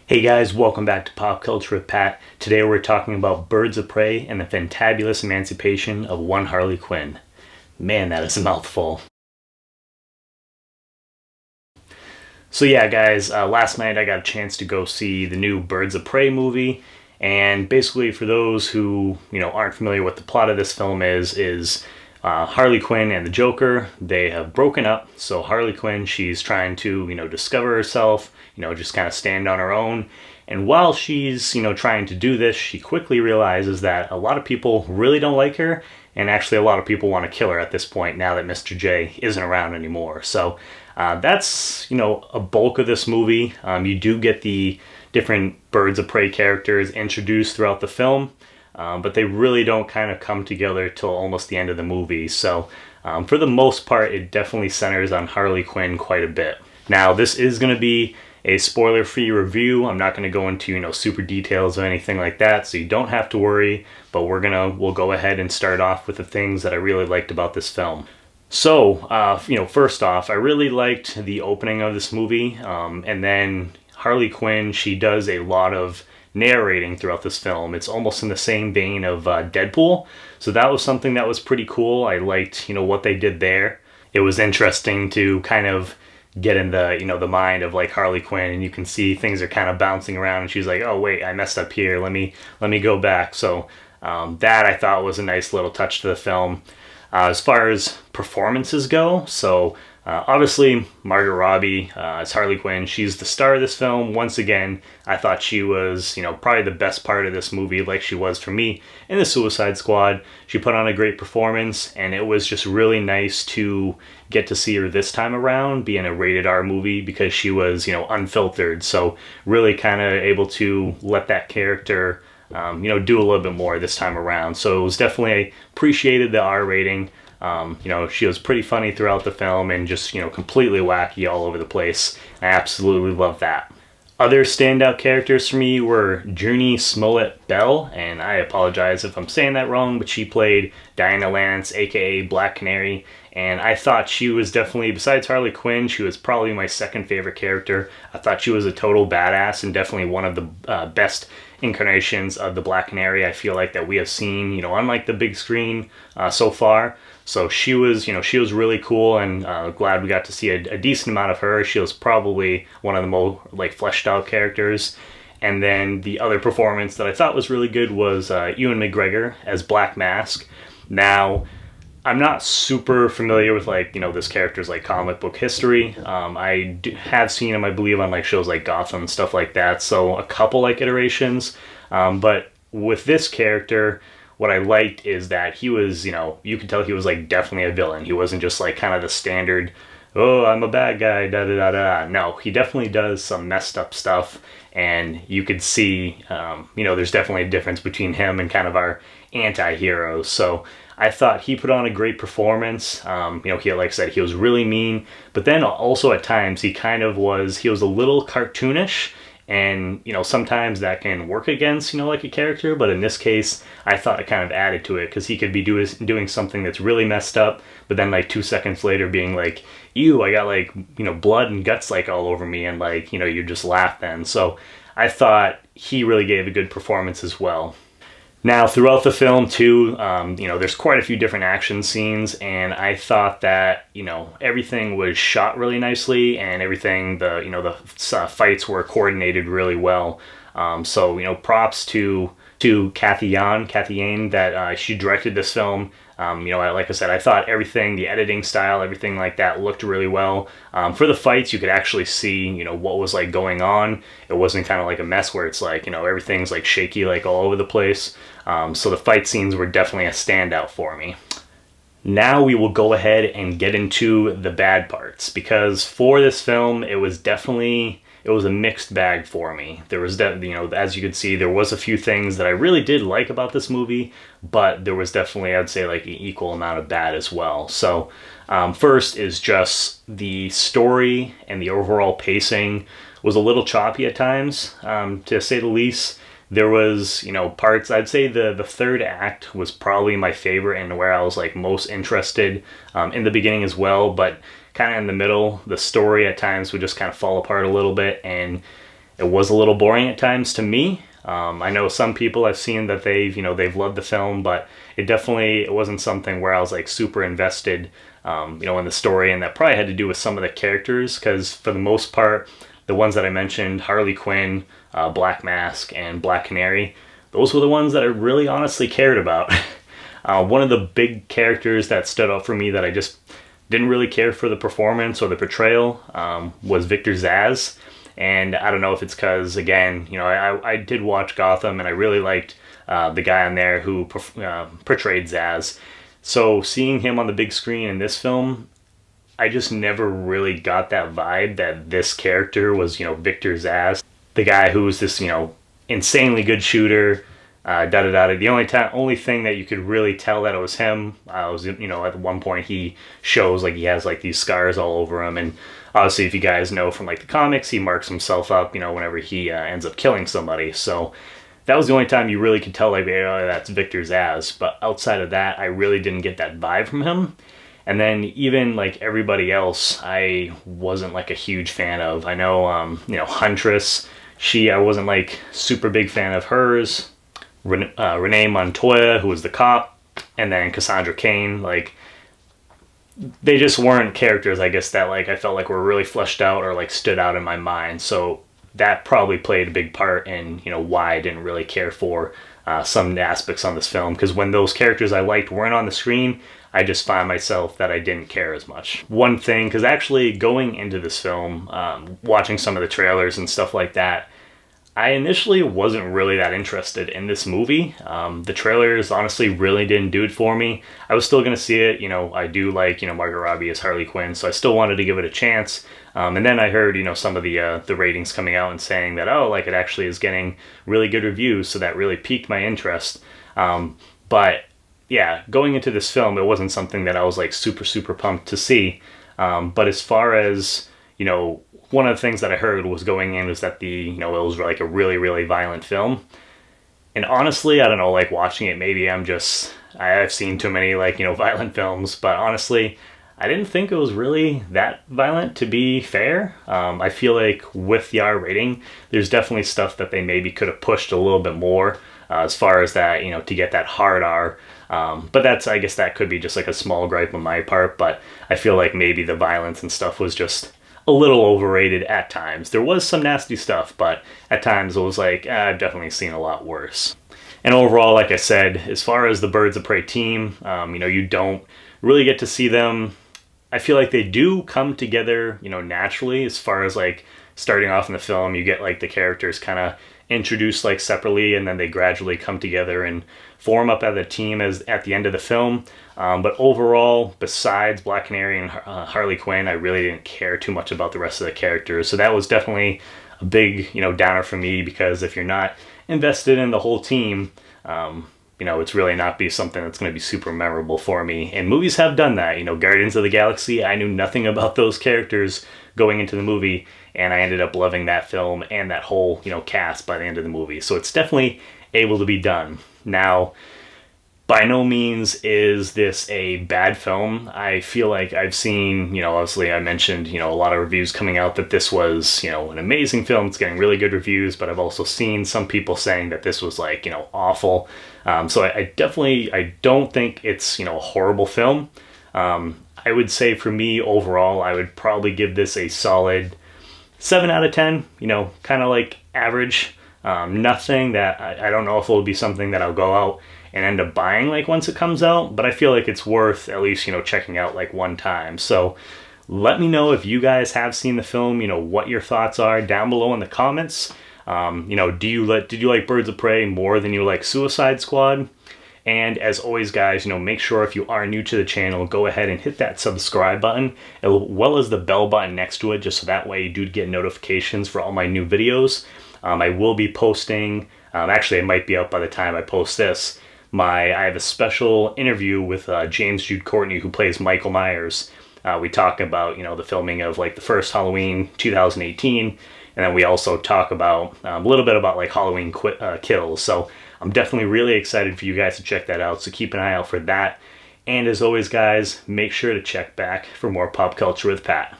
Hey guys, welcome back to Pop Culture with Pat. Today we're talking about Birds of Prey and the Fantabulous Emancipation of one Harley Quinn. Man, that is a mouthful. So yeah, guys, last night I got a chance to go see the new Birds of Prey movie, and basically for those who aren't familiar with the plot of this film is Harley Quinn and the Joker, they have broken up. So Harley Quinn, she's trying to discover herself, just kind of stand on her own. And while she's trying to do this, she quickly realizes that a lot of people really don't like her, and actually a lot of people want to kill her at this point now that Mr. J isn't around anymore. So that's a bulk of this movie. You do get the different Birds of Prey characters introduced throughout the film, but they really don't kind of come together till almost the end of the movie. So for the most part, it definitely centers on Harley Quinn quite a bit. Now, this is going to be a spoiler-free review. I'm not going to go into super details or anything like that, so you don't have to worry. But we'll go ahead and start off with the things that I really liked about this film. So, first off, I really liked the opening of this movie, and then Harley Quinn, she does a lot of narrating throughout this film. It's almost in the same vein of Deadpool, so that was something that was pretty cool. I liked, what they did there. It was interesting to kind of get in the mind of like Harley Quinn, and you can see things are kind of bouncing around, and she's like, oh wait, I messed up here. Let me go back. So that I thought was a nice little touch to the film. As far as performances go, so obviously Margot Robbie as Harley Quinn, she's the star of this film. Once again, I thought she was, probably the best part of this movie, like she was for me in the Suicide Squad. She put on a great performance, and it was just really nice to get to see her this time around, be in a rated R movie, because she was, unfiltered. So really kind of able to let that character do a little bit more this time around. So it was definitely, I appreciated the R rating. She was pretty funny throughout the film and just, completely wacky all over the place. I absolutely love that. Other standout characters for me were Junie Smollett-Bell, and I apologize if I'm saying that wrong, but she played Diana Lance, aka Black Canary, and I thought she was definitely, besides Harley Quinn, she was probably my second favorite character. I thought she was a total badass and definitely one of the best incarnations of the Black Canary I feel like that we have seen, on like the big screen so far. So she was really cool, and glad we got to see a decent amount of her. She was probably one of the more like fleshed out characters. And then the other performance that I thought was really good was Ewan McGregor as Black Mask. Now, I'm not super familiar with this character's like comic book history. Have seen him, I believe, on like shows like Gotham and stuff like that. So a couple like iterations. But with this character, what I liked is that he was, you could tell he was like definitely a villain. He wasn't just like kind of the standard, oh, I'm a bad guy, da da da da. No, he definitely does some messed up stuff, and you could see, there's definitely a difference between him and kind of our anti-heroes. So I thought he put on a great performance. He, like I said, he was really mean, but then also at times he was a little cartoonish. And, sometimes that can work against, like a character. But in this case, I thought it kind of added to it, because he could be doing something that's really messed up, but then like 2 seconds later being like, ew, I got like, blood and guts like all over me. And like, you just laugh then. So I thought he really gave a good performance as well. Now, throughout the film, too, there's quite a few different action scenes, and I thought that, everything was shot really nicely, and everything, the fights were coordinated really well. So, props to Kathy Yan, that she directed this film. Like I said, I thought everything, the editing style, everything like that looked really well. For the fights, you could actually see, what was like going on. It wasn't kind of like a mess where it's like, everything's like shaky, like all over the place. So the fight scenes were definitely a standout for me. Now we will go ahead and get into the bad parts, because for this film, it was a mixed bag for me. There was, as you could see, there was a few things that I really did like about this movie, but there was definitely, I'd say, like an equal amount of bad as well. So first is just the story, and the overall pacing was a little choppy at times, to say the least. There was, parts, I'd say the third act was probably my favorite and where I was like most interested in the beginning as well, but kind of in the middle, the story at times would just kind of fall apart a little bit, and It was a little boring at times to me. I know some people I've seen that they've loved the film, but it wasn't something where I was like super invested, in the story, and that probably had to do with some of the characters, because for the most part, the ones that I mentioned, Harley Quinn, Black Mask, and Black Canary, those were the ones that I really honestly cared about. One of the big characters that stood out for me that I just didn't really care for the performance or the portrayal was Victor Zsasz. And I don't know if it's because, again, I did watch Gotham, and I really liked the guy on there who portrayed Zsasz. So seeing him on the big screen in this film, I just never really got that vibe that this character was, Victor Zsasz, the guy who's this, insanely good shooter. The only thing that you could really tell that it was him was, at one point he shows like he has like these scars all over him, and obviously if you guys know from like the comics, he marks himself up, whenever he ends up killing somebody. So that was the only time you really could tell like, oh, that's Victor Zsasz. But outside of that, I really didn't get that vibe from him. And then even like everybody else, I wasn't like a huge fan of. I know, Huntress, I wasn't like super big fan of hers. Renee Montoya, who was the cop, and then Cassandra Cain, like, they just weren't characters, I guess, that like I felt like were really fleshed out or like stood out in my mind. So that probably played a big part in, why I didn't really care for some aspects on this film, because when those characters I liked weren't on the screen, I just found myself that I didn't care as much. One thing, because actually going into this film, watching some of the trailers and stuff like that, I initially wasn't really that interested in this movie. The trailers honestly really didn't do it for me. I was still going to see it. I do like, Margot Robbie as Harley Quinn, so I still wanted to give it a chance. And then I heard, some of the ratings coming out and saying that, oh, like it actually is getting really good reviews, so that really piqued my interest. But yeah, going into this film, it wasn't something that I was like super, super pumped to see. But as far as, one of the things that I heard was going in was that it was like a really, really violent film. And honestly, I don't know, like watching it, maybe I've seen too many like, violent films, but honestly, I didn't think it was really that violent, to be fair. I feel like with the R rating, there's definitely stuff that they maybe could have pushed a little bit more as far as that, to get that hard R. But I guess that could be just like a small gripe on my part, but I feel like maybe the violence and stuff was just a little overrated at times. There was some nasty stuff, but at times it was like, I've definitely seen a lot worse. And overall, like I said, as far as the Birds of Prey team, you don't really get to see them. I feel like they do come together, naturally, as far as like starting off in the film, you get like the characters kind of introduced like separately, and then they gradually come together and form up as a team at the end of the film. But overall, besides Black Canary and Harley Quinn, I really didn't care too much about the rest of the characters. So that was definitely a big, downer for me, because if you're not invested in the whole team, it's really not be something that's going to be super memorable for me. And movies have done that. Guardians of the Galaxy, I knew nothing about those characters going into the movie, and I ended up loving that film and that whole, cast by the end of the movie. So it's definitely able to be done. Now, by no means is this a bad film. I feel like I've seen, obviously I mentioned, a lot of reviews coming out that this was, an amazing film. It's getting really good reviews, but I've also seen some people saying that this was like, awful. So I don't think it's, a horrible film. I would say for me overall, I would probably give this a solid 7 out of 10, kind of like average. Nothing that I don't know if it will be something that I'll go out and end up buying like once it comes out, but I feel like it's worth at least, checking out like one time. So let me know if you guys have seen the film, what your thoughts are down below in the comments. Did you like Birds of Prey more than you like Suicide Squad? And as always, guys, make sure if you are new to the channel, go ahead and hit that subscribe button, as well as the bell button next to it, just so that way you do get notifications for all my new videos. I will be posting, actually it might be out by the time I post this, I have a special interview with James Jude Courtney, who plays Michael Myers. We talk about, the filming of like the first Halloween 2018, and then we also talk about a little bit about like Halloween Kills. So I'm definitely really excited for you guys to check that out, so keep an eye out for that. And as always, guys, make sure to check back for more Pop Culture with Pat.